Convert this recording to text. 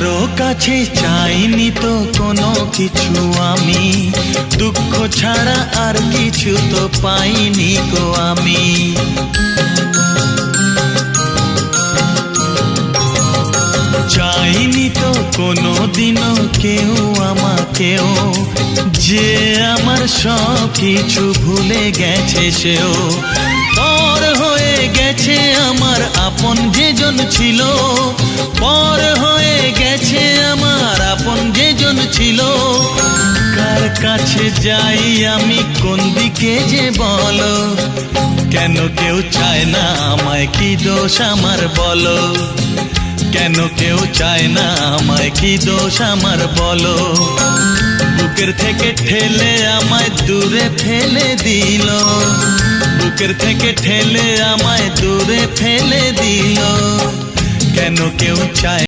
কারো কাছে চাইনি তো কোনো কিছু আমি, দুঃখ ছাড়া আর কিছু তো পাইনি গো আমি। চাইনি তো কোনো দিনও কেউ আমাকেও, যে আমার সব কিছু ভুলে গেছে সেও। পর হয়ে গেছে আমার আপন যেজন ছিল, পর হয়ে গেছে আমার আপন যেজন ছিল। কার কাছে যাই আমি, কোন দিকে যে বলো, কেন কেউ চায় না আমায়, কি দোষ আমার বলো, কেন কেউ চায় না আমায়, কি দোষ আমার বলো। বুকের থেকে ঠেলে আমায় দূরে ফেলে দিল, বুকের থেকে ঠেলে আমায় দূরে ফেলে দিল, কেন কেউ চায়